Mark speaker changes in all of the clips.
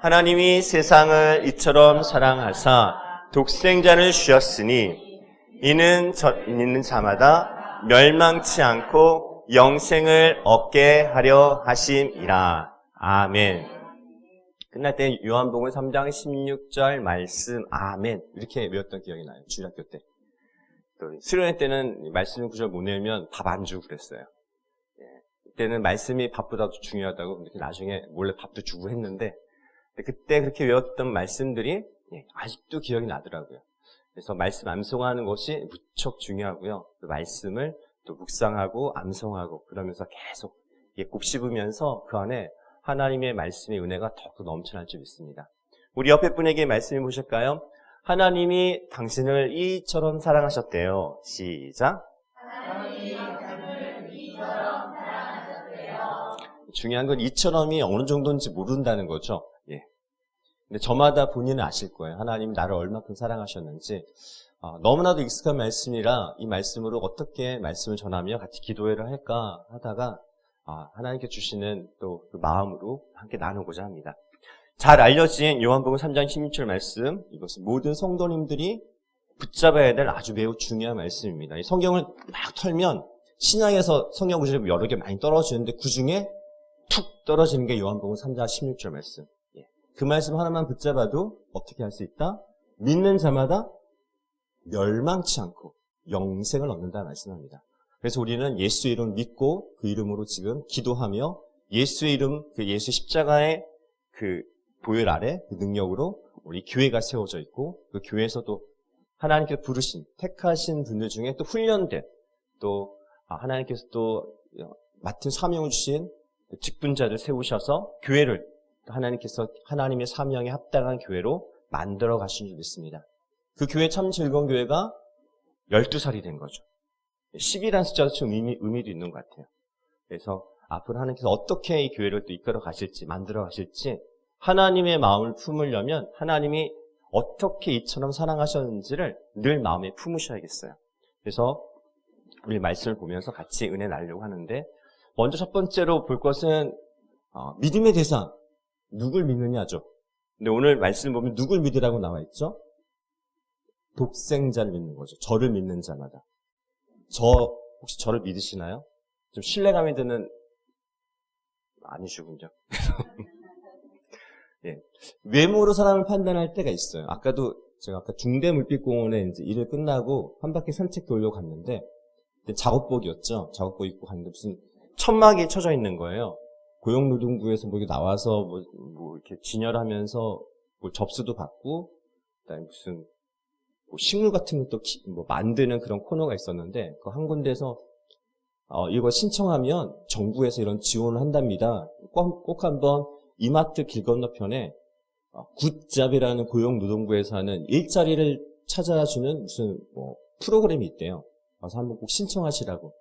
Speaker 1: 하나님이 세상을 이처럼 사랑하사 독생자를 주셨으니 이는 있는 자마다 멸망치 않고 영생을 얻게 하려 하심이라. 아멘. 끝날 때 요한복음 3장 16절 말씀 아멘 이렇게 외웠던 기억이 나요. 주일학교 때. 또 수련회 때는 말씀 구절 못 외우면 밥 안 주고 그랬어요. 그때는 말씀이 밥보다도 중요하다고 이렇게 나중에 몰래 밥도 주고 했는데 그때 그렇게 외웠던 말씀들이 아직도 기억이 나더라고요. 그래서 말씀 암송하는 것이 무척 중요하고요. 그 말씀을 또 묵상하고 암송하고 그러면서 계속 꼭 씹으면서 그 안에 하나님의 말씀의 은혜가 더욱 넘쳐날 줄 믿습니다. 우리 옆에 분에게 말씀해 보실까요? 하나님이 당신을 이처럼 사랑하셨대요. 시작. 하나님이 당신을 이처럼 사랑하셨대요. 중요한 건 이처럼이 어느 정도인지 모른다는 거죠. 근데 저마다 본인은 아실 거예요. 하나님이 나를 얼마큼 사랑하셨는지. 너무나도 익숙한 말씀이라 이 말씀으로 어떻게 말씀을 전하며 같이 기도회를 할까 하다가 하나님께 주시는 또 그 마음으로 함께 나누고자 합니다. 잘 알려진 요한복음 3장 16절 말씀, 이것은 모든 성도님들이 붙잡아야 될 아주 매우 중요한 말씀입니다. 이 성경을 막 털면 신약에서 성경 구절이 여러 개 많이 떨어지는데 그 중에 툭 떨어지는 게 요한복음 3장 16절 말씀. 그 말씀 하나만 붙잡아도 어떻게 할 수 있다? 믿는 자마다 멸망치 않고 영생을 얻는다 말씀합니다. 그래서 우리는 예수 이름 믿고 그 이름으로 지금 기도하며 예수의 이름, 그 예수 십자가의 그 보혈 아래 그 능력으로 우리 교회가 세워져 있고 그 교회에서도 하나님께서 부르신, 택하신 분들 중에 또 훈련된 또 하나님께서 또 맡은 사명을 주신 직분자들 세우셔서 교회를 하나님께서 하나님의 사명에 합당한 교회로 만들어 가신 줄 믿습니다. 그 교회 참 즐거운 교회가 12살이 된 거죠. 10이라는 숫자도 좀 의미도 있는 것 같아요. 그래서 앞으로 하나님께서 어떻게 이 교회를 또 이끌어 가실지, 만들어 가실지 하나님의 마음을 품으려면 하나님이 어떻게 이처럼 사랑하셨는지를 늘 마음에 품으셔야겠어요. 그래서 우리 말씀을 보면서 같이 은혜 나누려고 하는데 먼저 첫 번째로 볼 것은 믿음의 대상. 누굴 믿느냐죠. 근데 오늘 말씀 보면 누굴 믿으라고 나와 있죠? 독생자를 믿는 거죠. 저를 믿는 자마다. 혹시 저를 믿으시나요? 좀 신뢰감이 드는, 아니시군요. 외모로 사람을 판단할 때가 있어요. 제가 아까 중대물빛공원에 이제 일을 끝나고 한 바퀴 산책 돌려 갔는데, 작업복이었죠. 작업복 입고 갔는데 무슨 천막이 쳐져 있는 거예요. 고용노동부에서 뭐 나와서 뭐 이렇게 진열하면서 뭐 접수도 받고, 그다음에 무슨 뭐 식물 같은 것도 뭐 만드는 그런 코너가 있었는데, 그 한 군데서 이거 신청하면 정부에서 이런 지원을 한답니다. 꼭 한번 이마트 길 건너편에 굿잡이라는 고용노동부에서 하는 일자리를 찾아주는 무슨 뭐 프로그램이 있대요. 그래서 한번 꼭 신청하시라고.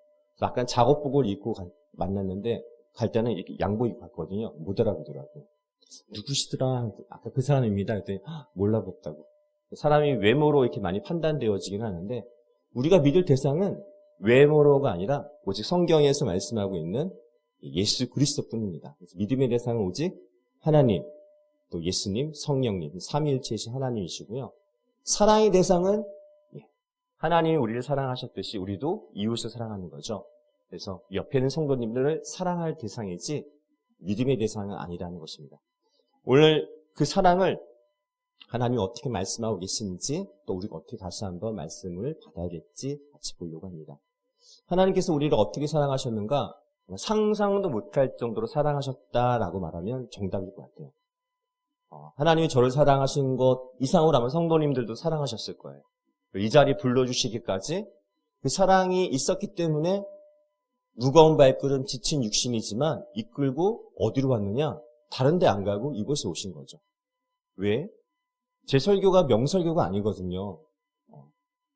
Speaker 1: 약간 작업복을 입고 만났는데. 갈 때는 이렇게 양복 입고 갔거든요. 못 알아보더라고요. 누구시더라? 아까 그 사람입니다. 그랬더니 몰라봤다고. 사람이 외모로 이렇게 많이 판단되어지긴 하는데 우리가 믿을 대상은 외모로가 아니라 오직 성경에서 말씀하고 있는 예수 그리스도뿐입니다. 그래서 믿음의 대상은 오직 하나님, 또 예수님, 성령님, 삼위일체이신 하나님이시고요. 사랑의 대상은 하나님이 우리를 사랑하셨듯이 우리도 이웃을 사랑하는 거죠. 그래서 옆에 있는 성도님들을 사랑할 대상이지 믿음의 대상은 아니라는 것입니다. 오늘 그 사랑을 하나님이 어떻게 말씀하고 계신지 또 우리가 어떻게 다시 한번 말씀을 받아야 될지 같이 보려고 합니다. 하나님께서 우리를 어떻게 사랑하셨는가? 상상도 못할 정도로 사랑하셨다라고 말하면 정답일 것 같아요. 하나님이 저를 사랑하신 것 이상으로 아마 성도님들도 사랑하셨을 거예요. 이 자리에 불러주시기까지 그 사랑이 있었기 때문에 무거운 발걸음 지친 육신이지만 이끌고 어디로 왔느냐? 다른 데 안 가고 이곳에 오신 거죠. 왜? 제 설교가 명설교가 아니거든요.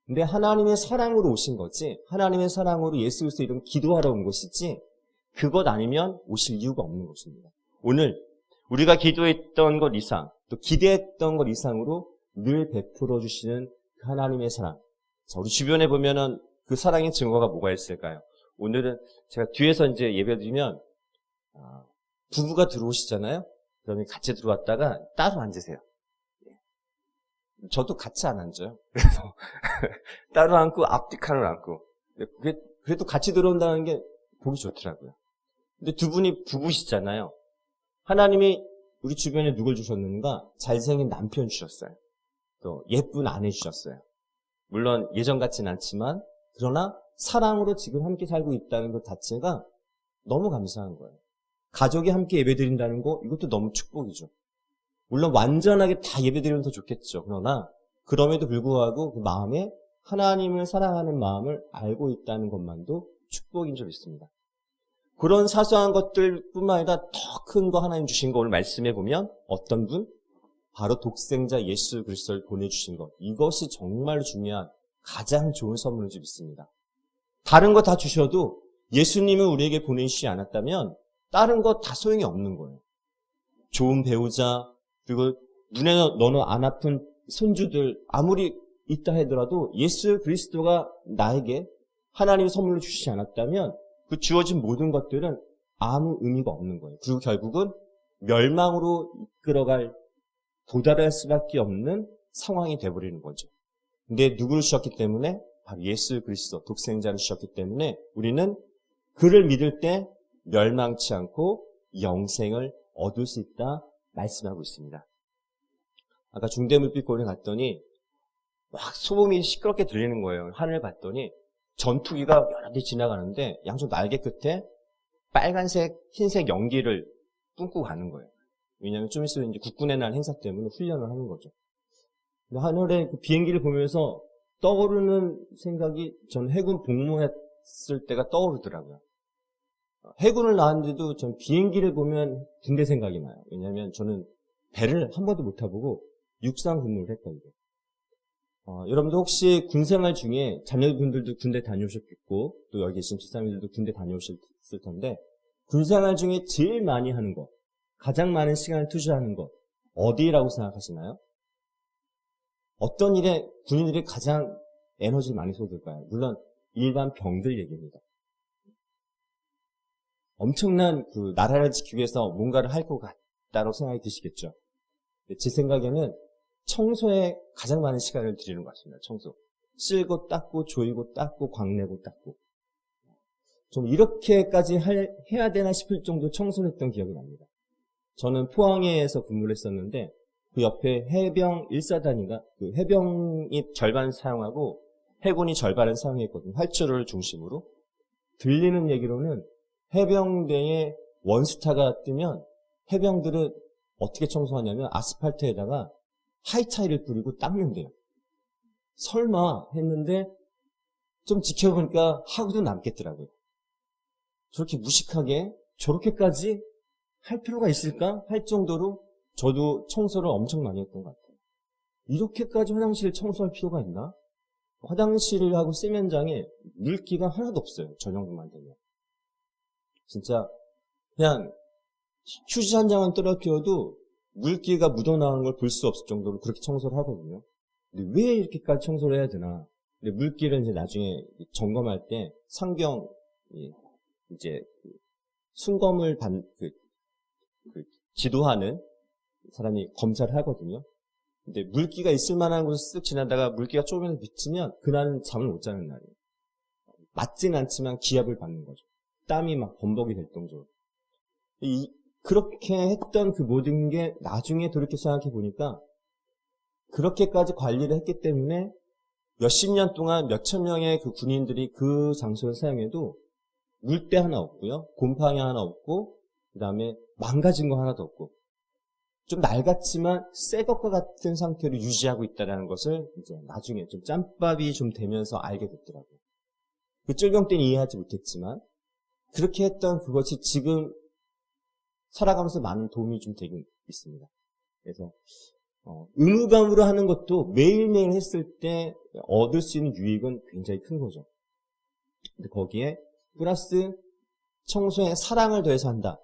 Speaker 1: 근데 하나님의 사랑으로 오신 거지, 하나님의 사랑으로 예수 그리스도 이름 기도하러 온 것이지 그것 아니면 오실 이유가 없는 것입니다. 오늘 우리가 기도했던 것 이상 또 기대했던 것 이상으로 늘 베풀어 주시는 하나님의 사랑. 자, 우리 주변에 보면은 그 사랑의 증거가 뭐가 있을까요? 오늘은 제가 뒤에서 이제 예배 드리면 부부가 들어오시잖아요.
Speaker 2: 그러면 같이 들어왔다가 따로 앉으세요. 저도 같이 안 앉아요. 그래서 따로 앉고 앞뒤 칸을 앉고. 그래도 같이 들어온다는 게 보기 좋더라고요. 근데 두 분이 부부시잖아요. 하나님이 우리 주변에 누굴 주셨는가? 잘생긴 남편 주셨어요. 또 예쁜 아내 주셨어요. 물론 예전 같진 않지만 그러나 사랑으로 지금 함께 살고 있다는 것 자체가 너무 감사한 거예요. 가족이 함께 예배드린다는 거 이것도 너무 축복이죠. 물론 완전하게 다 예배드리면 더 좋겠죠. 그러나 그럼에도 불구하고 그 마음에 하나님을 사랑하는 마음을 알고 있다는 것만도 축복인 줄 믿습니다. 그런 사소한 것들뿐만 아니라 더 큰 거 하나님 주신 거 오늘 말씀해 보면 어떤 분? 바로 독생자 예수 그리스도를 보내주신 것. 이것이 정말 중요한 가장 좋은 선물인 줄 믿습니다. 다른 거 다 주셔도 예수님을 우리에게 보내주시지 않았다면 다른 거 다 소용이 없는 거예요. 좋은 배우자, 그리고 눈에 너는 안 아픈 손주들 아무리 있다 하더라도 예수 그리스도가 나에게 하나님의 선물로 주시지 않았다면 그 주어진 모든 것들은 아무 의미가 없는 거예요. 그리고 결국은 멸망으로 이끌어갈 도달할 수밖에 없는 상황이 돼버리는 거죠. 근데 누구를 주셨기 때문에? 바로 예수 그리스도 독생자를 주셨기 때문에 우리는 그를 믿을 때 멸망치 않고 영생을 얻을 수 있다 말씀하고 있습니다. 아까 중대물빛 고리에 갔더니 막 소음이 시끄럽게 들리는 거예요. 하늘을 봤더니 전투기가 여러 대 지나가는데 양쪽 날개 끝에 빨간색, 흰색 연기를 뿜고 가는 거예요. 왜냐하면 좀 있으면 이제 국군의 날 행사 때문에 훈련을 하는 거죠. 근데 하늘에 그 비행기를 보면서 떠오르는 생각이 전 해군 복무했을 때가 떠오르더라고요. 해군을 나왔는데도 전 비행기를 보면 군대 생각이 나요. 왜냐하면 저는 배를 한 번도 못 타보고 육상 근무를 했거든요. 여러분들 혹시 군생활 중에 자녀분들도 군대 다녀오셨겠고 또 여기 계신 집사님들도 군대 다녀오셨을 텐데 군생활 중에 제일 많이 하는 것, 가장 많은 시간을 투자하는 것 어디라고 생각하시나요? 어떤 일에 군인들이 가장 에너지를 많이 쏟을까요? 물론 일반 병들 얘기입니다. 엄청난 그 나라를 지키기 위해서 뭔가를 할 것 같다고 생각이 드시겠죠. 제 생각에는 청소에 가장 많은 시간을 들이는 것 같습니다. 청소. 쓸고 닦고 조이고 닦고 광내고 닦고. 좀 이렇게까지 해야 되나 싶을 정도 청소를 했던 기억이 납니다. 저는 포항에서 근무를 했었는데 그 옆에 해병 1사단인가 그 해병이 절반 사용하고 해군이 절반을 사용했거든요. 활주로를 중심으로. 들리는 얘기로는 해병대에 원스타가 뜨면 해병들은 어떻게 청소하냐면 아스팔트에다가 하이차이를 뿌리고 닦는데요. 설마 했는데 좀 지켜보니까 하고도 남겠더라고요. 저렇게 무식하게 저렇게까지 할 필요가 있을까? 할 정도로 저도 청소를 엄청 많이 했던 것 같아요. 이렇게까지 화장실을 청소할 필요가 있나? 화장실하고 세면장에 물기가 하나도 없어요. 저 정도만 되면. 진짜 그냥 휴지 한 장은 떨어뜨려도 물기가 묻어나오는 걸 볼 수 없을 정도로 그렇게 청소를 하거든요. 근데 왜 이렇게까지 청소를 해야 되나? 근데 물기를 이제 나중에 점검할 때 상경 이제 순검을 지도하는 사람이 검사를 하거든요. 근데 물기가 있을 만한 곳을 쓱 지나다가 물기가 조금이라도 비치면 그날은 잠을 못 자는 날이에요. 맞진 않지만 기압을 받는 거죠. 땀이 막 범벅이 될 정도로. 그렇게 했던 그 모든 게 나중에 돌이켜 생각해 보니까 그렇게까지 관리를 했기 때문에 몇십 년 동안 몇천 명의 그 군인들이 그 장소를 사용해도 물때 하나 없고요. 곰팡이 하나 없고 그 다음에 망가진 거 하나도 없고 좀 낡았지만 새 것과 같은 상태로 유지하고 있다는 것을 이제 나중에 좀 짬밥이 좀 되면서 알게 됐더라고요. 그 쫄병 때는 이해하지 못했지만 그렇게 했던 그것이 지금 살아가면서 많은 도움이 좀 되긴 있습니다. 그래서 의무감으로 하는 것도 매일매일 했을 때 얻을 수 있는 유익은 굉장히 큰 거죠. 근데 거기에 플러스 청소에 사랑을 더해서 한다.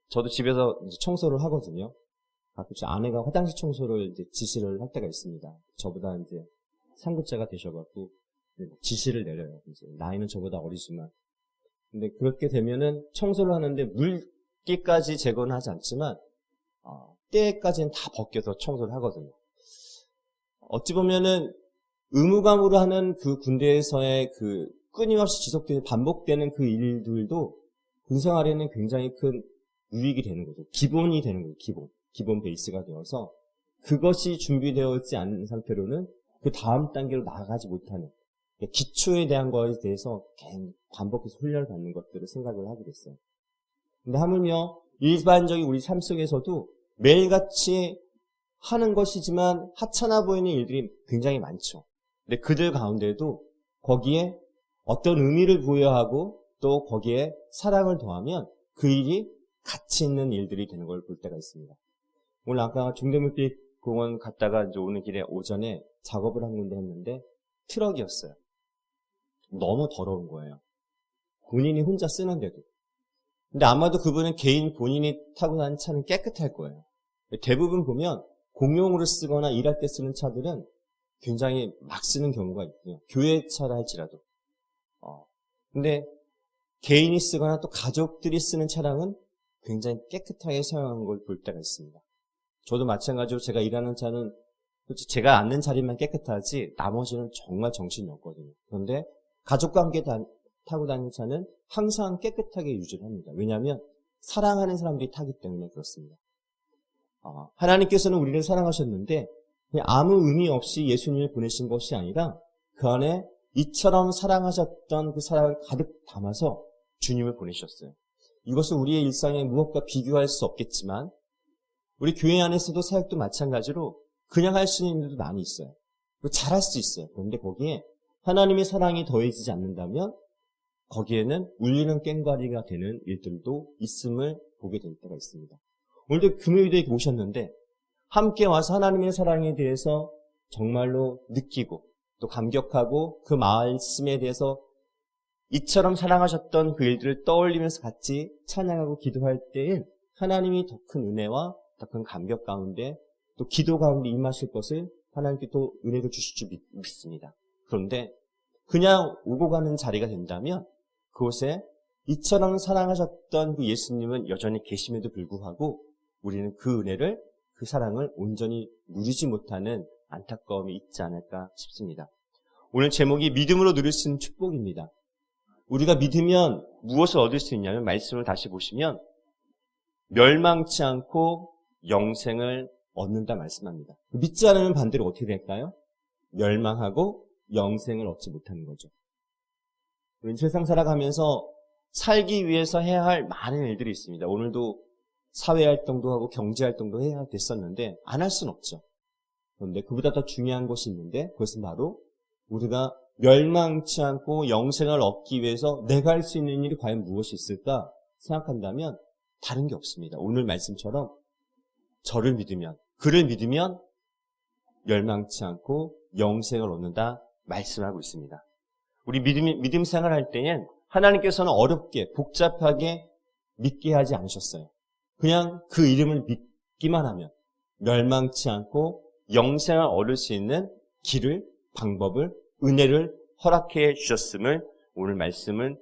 Speaker 2: 저도 집에서 이제 청소를 하거든요. 가끔씩 아내가 화장실 청소를 이제 지시를 할 때가 있습니다. 저보다 이제 상급자가 되셔갖고 지시를 내려요. 이제 나이는 저보다 어리지만. 근데 그렇게 되면은 청소를 하는데 물기까지 제거는 하지 않지만 때까지는 다 벗겨서 청소를 하거든요. 어찌 보면은 의무감으로 하는 그 군대에서의 그 끊임없이 지속되는 반복되는 그 일들도 군생활에는 굉장히 큰 유익이 되는 거죠. 기본이 되는 거죠. 기본 베이스가 되어서 그것이 준비되어 있지 않은 상태로는 그 다음 단계로 나아가지 못하는 기초에 대한 것에 대해서 반복해서 훈련을 받는 것들을 생각을 하게 됐어요. 근데 하물며 일반적인 우리 삶 속에서도 매일같이 하는 것이지만 하찮아 보이는 일들이 굉장히 많죠. 근데 그들 가운데도 거기에 어떤 의미를 부여하고 또 거기에 사랑을 더하면 그 일이 가치 있는 일들이 되는 걸 볼 때가 있습니다. 오늘 아까 종대물빛 공원 갔다가 이제 오는 길에 오전에 작업을 한 군데 했는데 트럭이었어요. 너무 더러운 거예요. 본인이 혼자 쓰는데도. 근데 아마도 그분은 개인 본인이 타고 다니는 차는 깨끗할 거예요. 대부분 보면 공용으로 쓰거나 일할 때 쓰는 차들은 굉장히 막 쓰는 경우가 있고요. 교회 차라 할지라도. 근데 개인이 쓰거나 또 가족들이 쓰는 차량은 굉장히 깨끗하게 사용하는 걸 볼 때가 있습니다. 저도 마찬가지로 제가 일하는 차는 솔직히 제가 앉는 자리만 깨끗하지 나머지는 정말 정신이 없거든요. 그런데 가족과 함께 타고 다니는 차는 항상 깨끗하게 유지를 합니다. 왜냐하면 사랑하는 사람들이 타기 때문에 그렇습니다. 하나님께서는 우리를 사랑하셨는데 그냥 아무 의미 없이 예수님을 보내신 것이 아니라 그 안에 이처럼 사랑하셨던 그 사랑을 가득 담아서 주님을 보내셨어요. 이것은 우리의 일상에 무엇과 비교할 수 없겠지만 우리 교회 안에서도 사역도 마찬가지로 그냥 할 수 있는 일도 많이 있어요. 잘할 수 있어요. 그런데 거기에 하나님의 사랑이 더해지지 않는다면 거기에는 울리는 꽹과리가 되는 일들도 있음을 보게 될 때가 있습니다. 오늘도 금요일에 오셨는데 함께 와서 하나님의 사랑에 대해서 정말로 느끼고 또 감격하고 그 말씀에 대해서 이처럼 사랑하셨던 그 일들을 떠올리면서 같이 찬양하고 기도할 때에 하나님이 더 큰 은혜와 더 큰 감격 가운데 또 기도 가운데 임하실 것을 하나님께 또 은혜를 주실 줄 믿습니다. 그런데 그냥 오고 가는 자리가 된다면 그곳에 이처럼 사랑하셨던 그 예수님은 여전히 계심에도 불구하고 우리는 그 은혜를 그 사랑을 온전히 누리지 못하는 안타까움이 있지 않을까 싶습니다. 오늘 제목이 믿음으로 누릴 수 있는 축복입니다. 우리가 믿으면 무엇을 얻을 수 있냐면 말씀을 다시 보시면 멸망치 않고 영생을 얻는다 말씀합니다. 믿지 않으면 반대로 어떻게 될까요? 멸망하고 영생을 얻지 못하는 거죠. 우리 세상 살아가면서 살기 위해서 해야 할 많은 일들이 있습니다. 오늘도 사회활동도 하고 경제활동도 해야 됐었는데 안 할 수는 없죠. 그런데 그보다 더 중요한 것이 있는데 그것은 바로 우리가 멸망치 않고 영생을 얻기 위해서 내가 할 수 있는 일이 과연 무엇이 있을까 생각한다면 다른 게 없습니다. 오늘 말씀처럼 저를 믿으면, 그를 믿으면 멸망치 않고 영생을 얻는다 말씀하고 있습니다. 우리 믿음 생활할 때엔 하나님께서는 어렵게 복잡하게 믿게 하지 않으셨어요. 그냥 그 이름을 믿기만 하면 멸망치 않고 영생을 얻을 수 있는 길을, 방법을, 은혜를 허락해 주셨음을 오늘 말씀은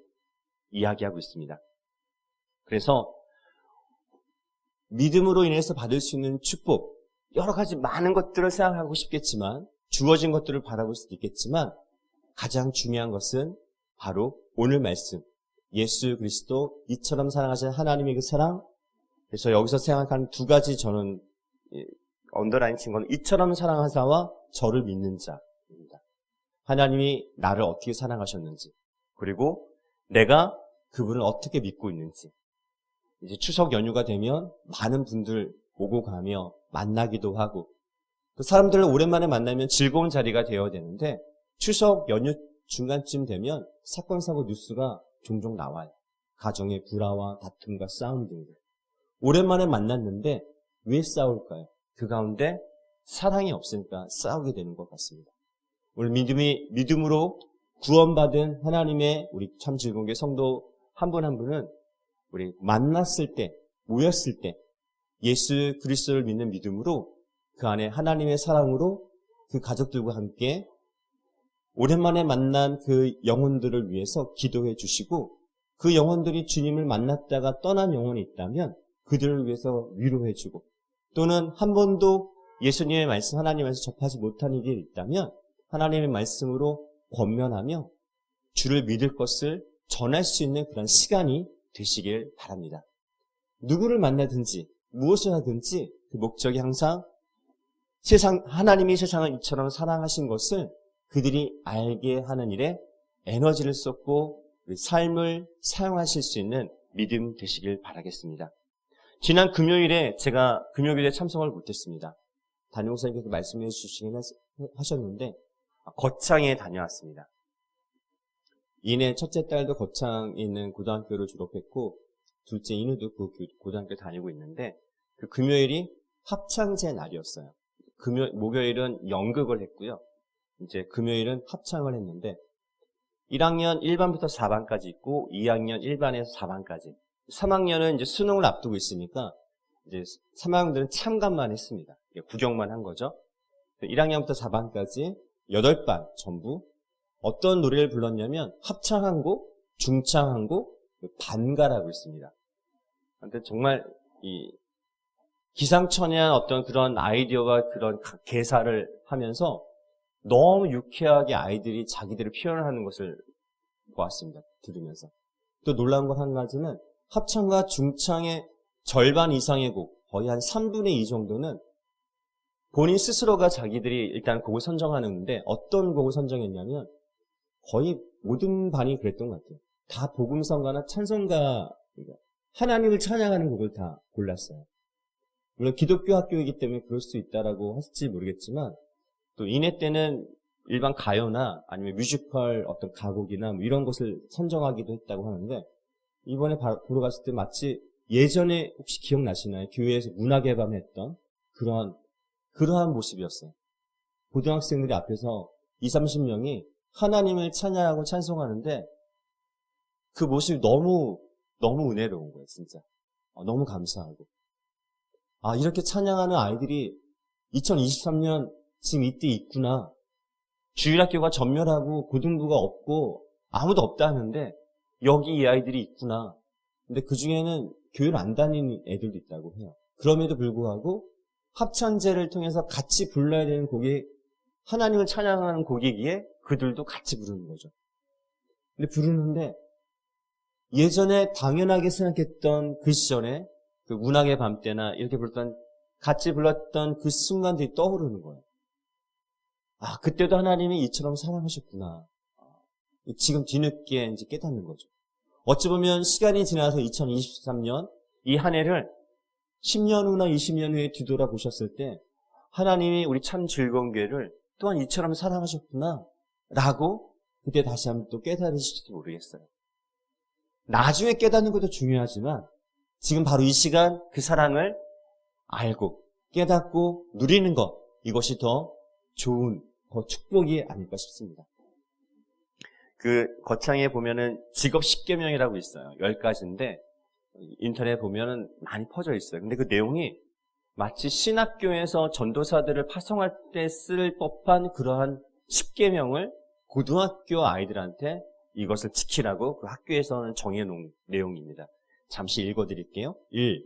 Speaker 2: 이야기하고 있습니다. 그래서 믿음으로 인해서 받을 수 있는 축복, 여러 가지 많은 것들을 생각하고 싶겠지만 주어진 것들을 바라볼 수도 있겠지만 가장 중요한 것은 바로 오늘 말씀, 예수 그리스도 이처럼 사랑하신 하나님의 그 사랑. 그래서 여기서 생각하는 두 가지 저는 언더라인 친 건 이처럼 사랑하사와 저를 믿는 자입니다. 하나님이 나를 어떻게 사랑하셨는지, 그리고 내가 그분을 어떻게 믿고 있는지. 이제 추석 연휴가 되면 많은 분들 오고 가며 만나기도 하고 또 사람들을 오랜만에 만나면 즐거운 자리가 되어야 되는데 추석 연휴 중간쯤 되면 사건, 사고 뉴스가 종종 나와요. 가정의 불화와 다툼과 싸움 등들. 오랜만에 만났는데 왜 싸울까요? 그 가운데 사랑이 없으니까 싸우게 되는 것 같습니다. 오늘 믿음으로 구원받은 하나님의 우리 참 즐거운 게 성도 한 분 한 분은 우리 만났을 때, 모였을 때 예수 그리스도를 믿는 믿음으로 그 안에 하나님의 사랑으로 그 가족들과 함께 오랜만에 만난 그 영혼들을 위해서 기도해 주시고 그 영혼들이 주님을 만났다가 떠난 영혼이 있다면 그들을 위해서 위로해 주고 또는 한 번도 예수님의 말씀 하나님에서 접하지 못한 일이 있다면 하나님의 말씀으로 권면하며 주를 믿을 것을 전할 수 있는 그런 시간이 되시길 바랍니다. 누구를 만나든지 무엇을 하든지 그 목적이 항상 하나님이 세상을 이처럼 사랑하신 것을 그들이 알게 하는 일에 에너지를 쏟고 삶을 사용하실 수 있는 믿음 되시길 바라겠습니다. 지난 금요일에 제가 금요일에 참석을 못했습니다. 담임목사님께서 말씀해 주시긴 하셨는데 거창에 다녀왔습니다. 이내 첫째 딸도 거창에 있는 고등학교를 졸업했고 둘째 인우도 그 고등학교 다니고 있는데 그 금요일이 합창제 날이었어요. 목요일은 연극을 했고요. 이제 금요일은 합창을 했는데 1학년 1반부터 4반까지 있고 2학년 1반에서 4반까지 3학년은 이제 수능을 앞두고 있으니까 이제 3학년들은 참관만 했습니다. 구경만 한 거죠. 1학년부터 4반까지 8반 전부 어떤 노래를 불렀냐면 합창 한 곡, 중창 한 곡, 반가라고 있습니다. 근데 정말 이 기상천외한 어떤 그런 아이디어가 그런 개사를 하면서 너무 유쾌하게 아이들이 자기들을 표현하는 것을 보았습니다. 들으면서. 또 놀라운 건 한 가지는 합창과 중창의 절반 이상의 곡, 거의 한 3분의 2 정도는 본인 스스로가 자기들이 일단 곡을 선정하는데 어떤 곡을 선정했냐면 거의 모든 반이 그랬던 것 같아요. 다 복음성가나 찬송가, 하나님을 찬양하는 곡을 다 골랐어요. 물론 기독교 학교이기 때문에 그럴 수 있다라고 하실지 모르겠지만 또 이내 때는 일반 가요나 아니면 뮤지컬 어떤 가곡이나 뭐 이런 것을 선정하기도 했다고 하는데 이번에 보러 갔을 때 마치 예전에 혹시 기억나시나요? 교회에서 문화개방 했던 그러한 모습이었어요. 고등학생들이 앞에서 20-30명이 하나님을 찬양하고 찬송하는데 그 모습이 너무 은혜로운 거예요, 진짜. 너무 감사하고. 이렇게 찬양하는 아이들이 2023년 지금 이때 있구나. 주일학교가 전멸하고 고등부가 없고 아무도 없다 하는데 여기 이 아이들이 있구나. 근데 그 중에는 교회를 안 다니는 애들도 있다고 해요. 그럼에도 불구하고 합창제를 통해서 같이 불러야 되는 곡이 하나님을 찬양하는 곡이기에 그들도 같이 부르는 거죠. 근데 부르는데 예전에 당연하게 생각했던 그 시절에 그 문학의 밤 때나 이렇게 같이 불렀던 그 순간들이 떠오르는 거예요. 그때도 하나님이 이처럼 사랑하셨구나. 지금 뒤늦게 이제 깨닫는 거죠. 어찌 보면 시간이 지나서 2023년 이 한 해를 10년 후나 20년 후에 뒤돌아보셨을 때 하나님이 우리 참 즐거운 교회를 또한 이처럼 사랑하셨구나 라고 그때 다시 한번 또 깨달으실지도 모르겠어요. 나중에 깨닫는 것도 중요하지만 지금 바로 이 시간 그 사랑을 알고 깨닫고 누리는 것, 이것이 더 좋은, 더 축복이 아닐까 싶습니다. 그 거창에 보면은 직업 10계명이라고 있어요. 10가지인데 인터넷에 보면은 많이 퍼져 있어요. 근데 그 내용이 마치 신학교에서 전도사들을 파송할 때 쓸 법한 그러한 10계명을 고등학교 아이들한테 이것을 지키라고 그 학교에서는 정해놓은 내용입니다. 잠시 읽어드릴게요. 1.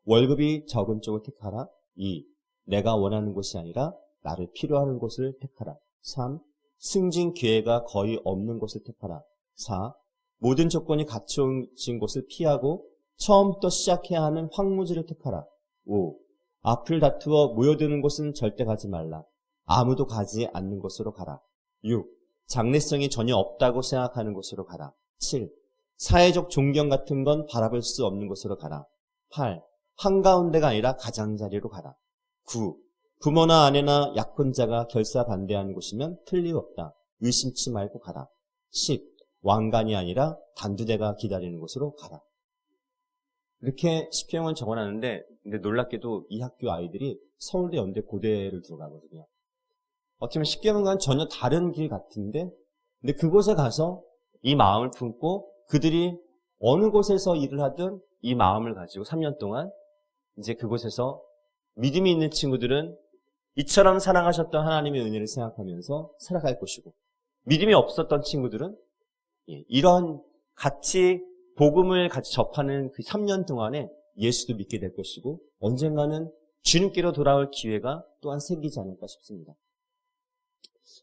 Speaker 2: 월급이 적은 쪽을 택하라. 2. 내가 원하는 곳이 아니라 나를 필요하는 곳을 택하라. 3. 승진 기회가 거의 없는 곳을 택하라. 4. 모든 조건이 갖춰진 곳을 피하고 처음부터 시작해야 하는 황무지를 택하라. 5. 앞을 다투어 모여드는 곳은 절대 가지 말라. 아무도 가지 않는 곳으로 가라. 6. 장래성이 전혀 없다고 생각하는 곳으로 가라. 7. 사회적 존경 같은 건 바라볼 수 없는 곳으로 가라. 8. 한가운데가 아니라 가장자리로 가라. 9. 부모나 아내나 약혼자가 결사 반대하는 곳이면 틀림없다. 의심치 말고 가라. 10. 왕관이 아니라 단두대가 기다리는 곳으로 가라. 이렇게 10평을 적어놨는데 근데 놀랍게도 이 학교 아이들이 서울대, 연대, 고대를 들어가거든요. 어떻게 보면 10개명과는 전혀 다른 길 같은데 근데 그곳에 가서 이 마음을 품고 그들이 어느 곳에서 일을 하든 이 마음을 가지고 3년 동안 이제 그곳에서 믿음이 있는 친구들은 이처럼 사랑하셨던 하나님의 은혜를 생각하면서 살아갈 것이고 믿음이 없었던 친구들은 이런 같이 복음을 같이 접하는 그 3년 동안에 예수도 믿게 될 것이고 언젠가는 주님께로 돌아올 기회가 또한 생기지 않을까 싶습니다.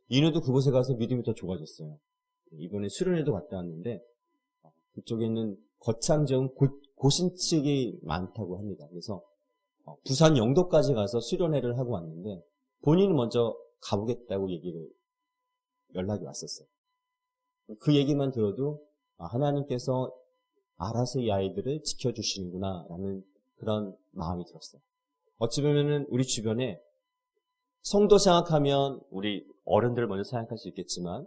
Speaker 2: 이누도 그곳에 가서 믿음이 더 좋아졌어요. 이번에 수련회도 갔다 왔는데 그쪽에 있는 거창정 고신측이 많다고 합니다. 그래서 부산 영도까지 가서 수련회를 하고 왔는데 본인이 먼저 가보겠다고 연락이 왔었어요. 그 얘기만 들어도 하나님께서 알아서 이 아이들을 지켜주시는구나 라는 그런 마음이 들었어요. 어찌 보면은 우리 주변에 성도 생각하면 우리 어른들 먼저 생각할 수 있겠지만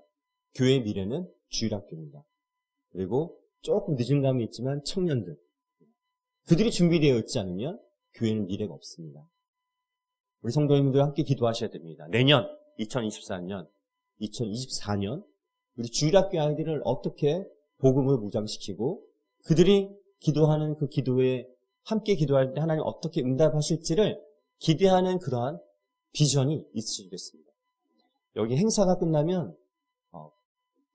Speaker 2: 교회의 미래는 주일학교입니다. 그리고 조금 늦은 감이 있지만 청년들. 그들이 준비되어 있지 않으면 교회는 미래가 없습니다. 우리 성도님들 함께 기도하셔야 됩니다. 내년 2024년 우리 주일학교 아이들을 어떻게 복음을 무장시키고 그들이 기도하는 그 기도에 함께 기도할 때 하나님 어떻게 응답하실지를 기대하는 그러한 비전이 있으시겠습니다. 여기 행사가 끝나면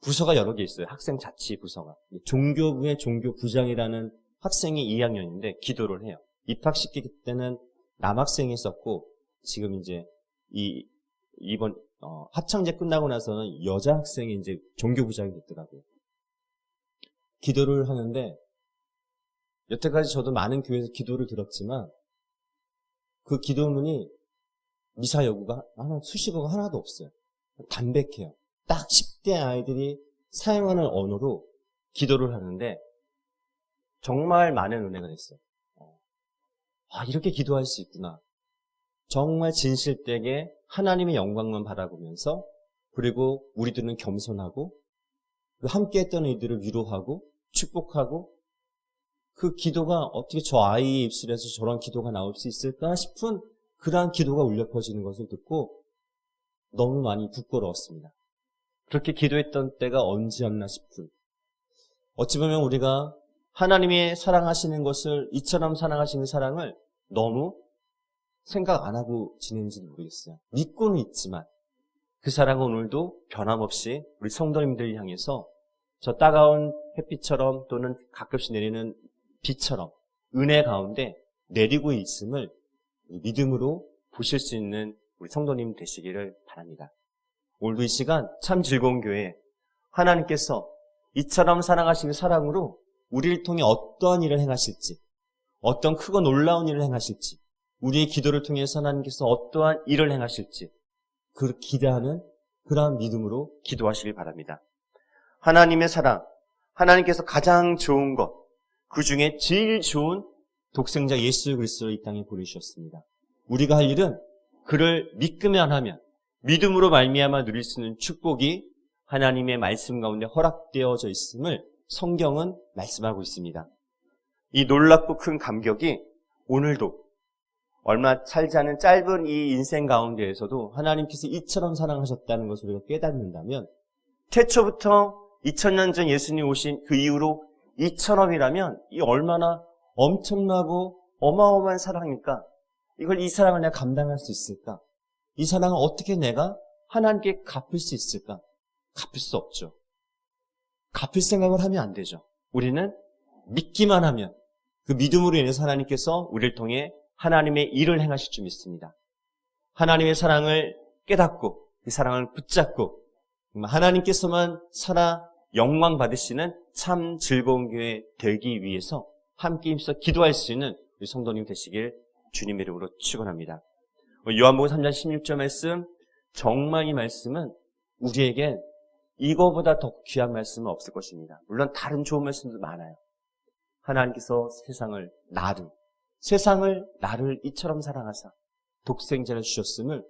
Speaker 2: 부서가 여러 개 있어요. 학생 자치 부서가. 종교부의 종교부장이라는 학생이 2학년인데 기도를 해요. 입학시킬 때는 남학생이 있었고 지금 이제 이번 합창제 끝나고 나서는 여자 학생이 이제 종교부장이 됐더라고요. 기도를 하는데 여태까지 저도 많은 교회에서 기도를 들었지만 그 기도문이 미사 여구가 수식어가 하나도 없어요. 담백해요. 딱 10대 아이들이 사용하는 언어로 기도를 하는데 정말 많은 은혜가 됐어요. 이렇게 기도할 수 있구나. 정말 진실되게 하나님의 영광만 바라보면서 그리고 우리들은 겸손하고 함께했던 이들을 위로하고 축복하고 그 기도가 어떻게 저 아이의 입술에서 저런 기도가 나올 수 있을까 싶은 그러한 기도가 울려 퍼지는 것을 듣고 너무 많이 부끄러웠습니다. 그렇게 기도했던 때가 언제였나 싶은. 어찌 보면 우리가 하나님이 사랑하시는 것을 이처럼 사랑하시는 사랑을 너무 생각 안 하고 지내는지는 모르겠어요. 믿고는 있지만 그 사랑은 오늘도 변함없이 우리 성도님들 향해서 저 따가운 햇빛처럼 또는 가끔씩 내리는 비처럼 은혜 가운데 내리고 있음을 믿음으로 보실 수 있는 우리 성도님 되시기를 바랍니다. 오늘도 이 시간 참 즐거운 교회 하나님께서 이처럼 사랑하시는 사랑으로 우리를 통해 어떠한 일을 행하실지 어떤 크고 놀라운 일을 행하실지 우리의 기도를 통해서 하나님께서 어떠한 일을 행하실지 그 기대하는 그러한 믿음으로 기도하시길 바랍니다. 하나님의 사랑, 하나님께서 가장 좋은 것, 그 중에 제일 좋은 독생자 예수 그리스도를 이 땅에 보내주셨습니다. 우리가 할 일은 그를 믿기만 하면 믿음으로 말미암아 누릴 수 있는 축복이 하나님의 말씀 가운데 허락되어져 있음을 성경은 말씀하고 있습니다. 이 놀랍고 큰 감격이 오늘도 얼마 살지 않은 짧은 이 인생 가운데에서도 하나님께서 이처럼 사랑하셨다는 것을 우리가 깨닫는다면 태초부터 2000년 전 예수님 오신 그 이후로 이처럼이라면 이 얼마나 엄청나고 어마어마한 사랑일까? 이걸 이 사랑을 내가 감당할 수 있을까? 이 사랑을 어떻게 내가 하나님께 갚을 수 있을까? 갚을 수 없죠. 갚을 생각을 하면 안 되죠. 우리는 믿기만 하면 그 믿음으로 인해서 하나님께서 우리를 통해 하나님의 일을 행하실 줄 믿습니다. 하나님의 사랑을 깨닫고 그 사랑을 붙잡고 하나님께서만 살아 영광 받으시는 참 즐거운 교회 되기 위해서 함께 힘써 기도할 수 있는 우리 성도님 되시길 주님의 이름으로 축원합니다. 요한복음 3장 16절 말씀, 정말 이 말씀은 우리에게 이거보다 더 귀한 말씀은 없을 것입니다. 물론 다른 좋은 말씀도 많아요. 하나님께서 세상을 나를 이처럼 사랑하사 독생자를 주셨음을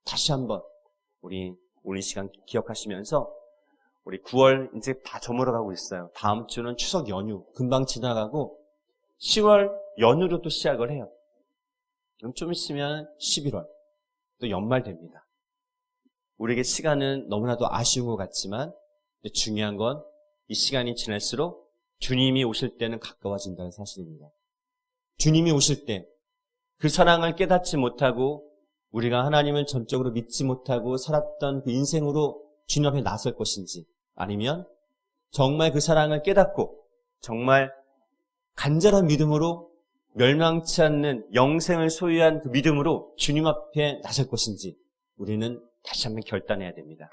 Speaker 2: 다시 한번 우리 오늘 시간 기억하시면서 우리 9월 이제 다 저물어가고 있어요. 다음 주는 추석 연휴 금방 지나가고 10월 연휴로 또 시작을 해요. 그럼 좀 있으면 11월 또 연말 됩니다. 우리에게 시간은 너무나도 아쉬운 것 같지만 중요한 건 이 시간이 지날수록 주님이 오실 때는 가까워진다는 사실입니다. 주님이 오실 때 그 사랑을 깨닫지 못하고 우리가 하나님을 전적으로 믿지 못하고 살았던 그 인생으로 주님 앞에 나설 것인지 아니면 정말 그 사랑을 깨닫고 정말 간절한 믿음으로 멸망치 않는 영생을 소유한 그 믿음으로 주님 앞에 나설 것인지 우리는 다시 한번 결단해야 됩니다.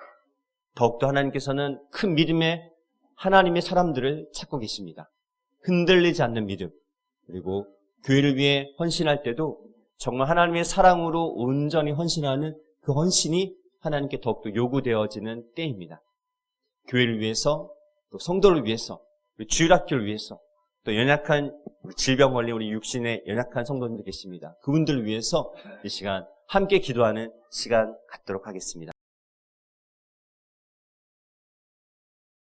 Speaker 2: 더욱더 하나님께서는 큰 믿음의 하나님의 사람들을 찾고 계십니다. 흔들리지 않는 믿음, 그리고 교회를 위해 헌신할 때도 정말 하나님의 사랑으로 온전히 헌신하는 그 헌신이 하나님께 더욱더 요구되어지는 때입니다. 교회를 위해서, 또 성도를 위해서, 우리 주일학교를 위해서, 또 연약한 질병 걸린 우리 육신의 연약한 성도님들 계십니다. 그분들을 위해서 이 시간 함께 기도하는 시간 갖도록 하겠습니다.